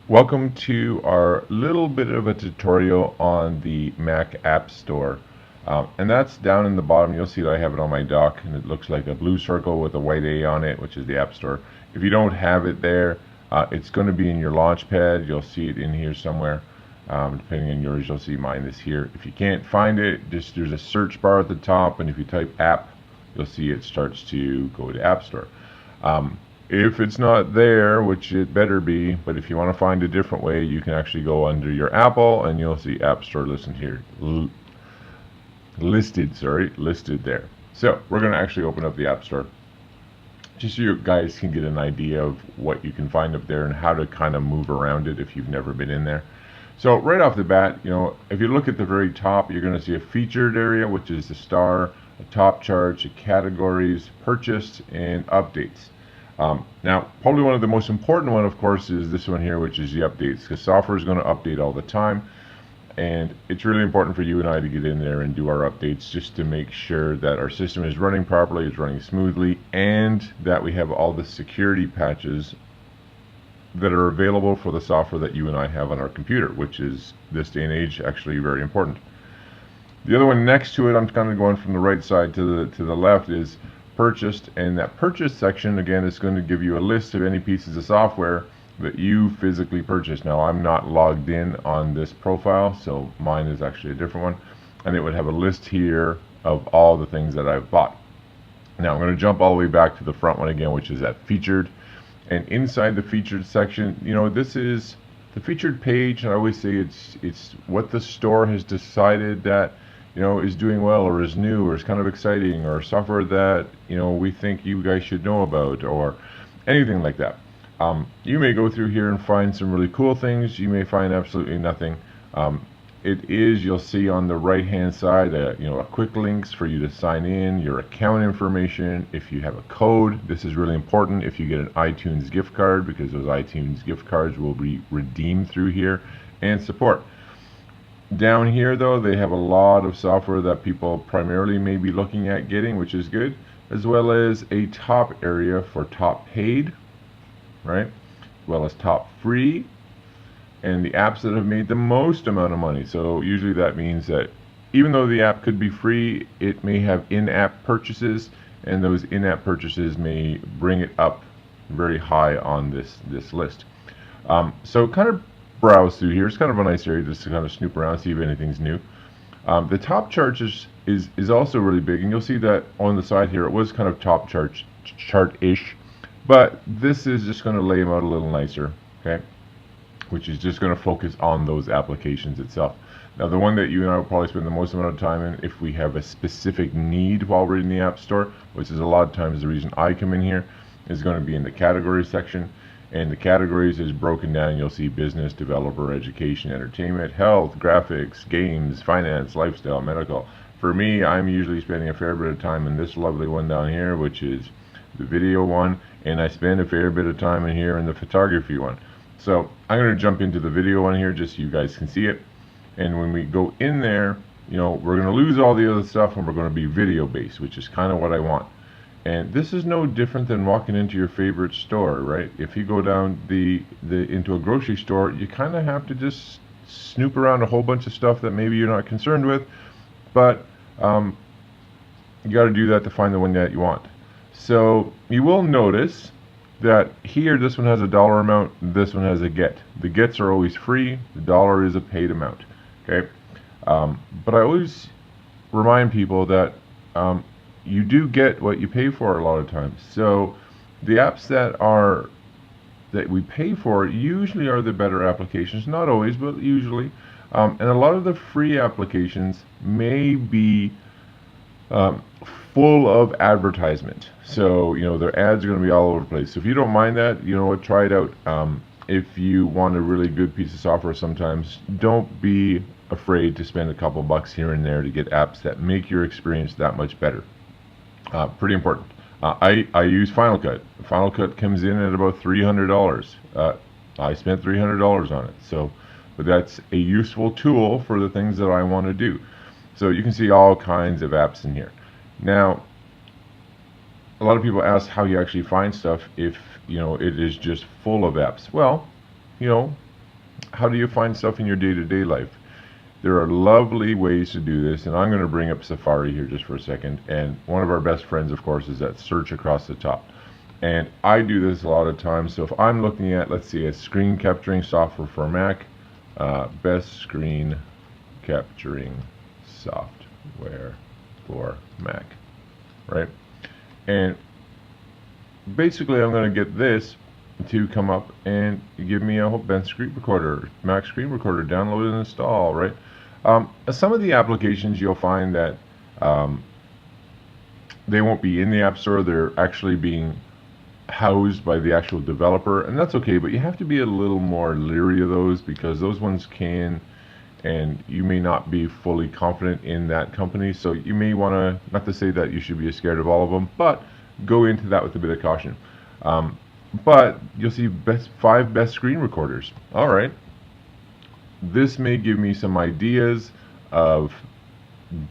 Welcome to our little bit of a tutorial on the Mac App Store. And that's down in the bottom. You'll see that I have it on my dock, and it looks like a blue circle with a white A on it, which is the App Store. If you don't have it there, it's going to be in your Launchpad. You'll see it in here somewhere. Depending on yours, you'll see mine is here. If you can't find it, just there's a search bar at the top, and if you type app, you'll see it starts to go to App Store. If it's not there, which it better be, but if you want to find a different way, you can actually go under your Apple and you'll see App Store listed here. Listed there. So we're going to actually open up the App Store just so you guys can get an idea of what you can find up there and how to kind of move around it if you've never been in there. So right off the bat, if you look at the very top, you're going to see a featured area, which is the star, a top charts, a categories, purchased, and updates. Now, probably one of the most important one, of course, is this one here, which is the updates, because software is going to update all the time, and it's really important for you and I to get in there and do our updates just to make sure that our system is running properly, it's running smoothly, and that we have all the security patches that are available for the software that you and I have on our computer, which is, this day and age, actually very important. The other one next to it, I'm kind of going from the right side to the left, is purchased, and that purchase section again is going to give you a list of any pieces of software that you physically purchased. Now I'm not logged in on this profile, so mine is actually a different one, and it would have a list here of all the things that I've bought. Now I'm going to jump all the way back to the front one again, which is that featured, and inside the featured section, this is the featured page, and I always say it's what the store has decided that is doing well, or is new, or is kind of exciting, or software that we think you guys should know about, or anything like that. You may go through here and find some really cool things. You may find absolutely nothing. You'll see on the right hand side a quick links for you to sign in, your account information, if you have a code. This is really important if you get an iTunes gift card, because those iTunes gift cards will be redeemed through here, and support. Down here though, they have a lot of software that people primarily may be looking at getting, which is good, as well as a top area for top paid, right, as well as top free, and the apps that have made the most amount of money. So usually that means that even though the app could be free, it may have in-app purchases, and those in-app purchases may bring it up very high on this list. So kind of browse through here. It's kind of a nice area just to kind of snoop around, see if anything's new. The top chart is also really big, and you'll see that on the side here it was kind of top chart-ish, but this is just going to lay them out a little nicer, okay, which is just going to focus on those applications itself. Now the one that you and I will probably spend the most amount of time in if we have a specific need while we're in the App Store, which is a lot of times the reason I come in here, is going to be in the categories section. And the categories is broken down. You'll see business, developer, education, entertainment, health, graphics, games, finance, lifestyle, medical. For me, I'm usually spending a fair bit of time in this lovely one down here, which is the video one, and I spend a fair bit of time in here in the photography one. So I'm going to jump into the video one here just so you guys can see it. And when we go in there, we're going to lose all the other stuff, and we're going to be video based, which is kind of what I want. And this is no different than walking into your favorite store, right? If you go down into a grocery store, you kind of have to just snoop around a whole bunch of stuff that maybe you're not concerned with, but you got to do that to find the one that you want. So you will notice that here this one has a dollar amount, this one has a get. The gets are always free, the dollar is a paid amount, okay? But I always remind people that you do get what you pay for a lot of times. So the apps that we pay for usually are the better applications, not always, but usually. And a lot of the free applications may be full of advertisement. So their ads are going to be all over the place. So if you don't mind that, try it out. If you want a really good piece of software, sometimes don't be afraid to spend a couple bucks here and there to get apps that make your experience that much better. Pretty important. I use Final Cut. Final Cut comes in at about $300. I spent $300 on it. But that's a useful tool for the things that I want to do. So you can see all kinds of apps in here. Now, a lot of people ask how you actually find stuff if it is just full of apps. Well, How do you find stuff in your day-to-day life? There are lovely ways to do this, and I'm going to bring up Safari here just for a second. And one of our best friends, of course, is that search across the top. And I do this a lot of times. So if I'm looking at, let's see, a screen capturing software for Mac, best screen capturing software for Mac, right? And basically, I'm going to get this to come up and give me a whole bench screen recorder, Mac screen recorder, download and install, right? Some of the applications you'll find that they won't be in the App Store. They're actually being housed by the actual developer, and that's okay, but you have to be a little more leery of those because those ones can, and you may not be fully confident in that company, so you may want to, not to say that you should be scared of all of them, but go into that with a bit of caution. But you'll see five best screen recorders. All right, this may give me some ideas of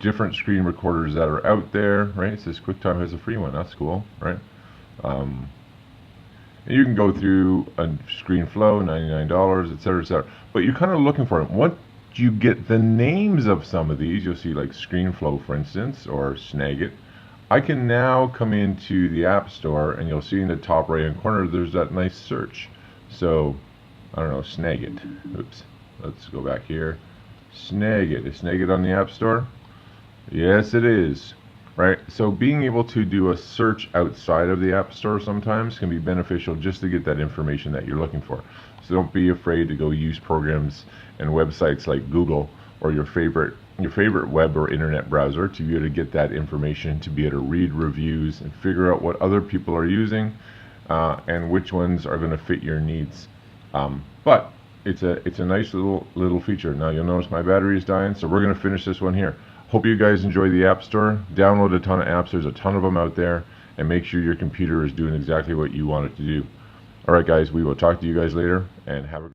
different screen recorders that are out there, right? It says QuickTime has a free one. That's cool, right? And you can go through a ScreenFlow, $99, etc., etc. But you're kind of looking for them. Once you get the names of some of these, you'll see like ScreenFlow, for instance, or Snagit. I can now come into the App Store, and you'll see in the top right-hand corner there's that nice search. So, I don't know, Snagit. Oops. Let's go back here. Snagit. Is Snagit on the App Store? Yes, it is. Right? So being able to do a search outside of the App Store sometimes can be beneficial just to get that information that you're looking for. So don't be afraid to go use programs and websites like Google or your favorite web or internet browser to be able to get that information, to be able to read reviews and figure out what other people are using and which ones are going to fit your needs. But it's a nice little feature. Now you'll notice my battery is dying, so we're going to finish this one here. Hope you guys enjoy the App Store. Download a ton of apps. There's a ton of them out there, and make sure your computer is doing exactly what you want it to do. All right, guys, we will talk to you guys later, and have a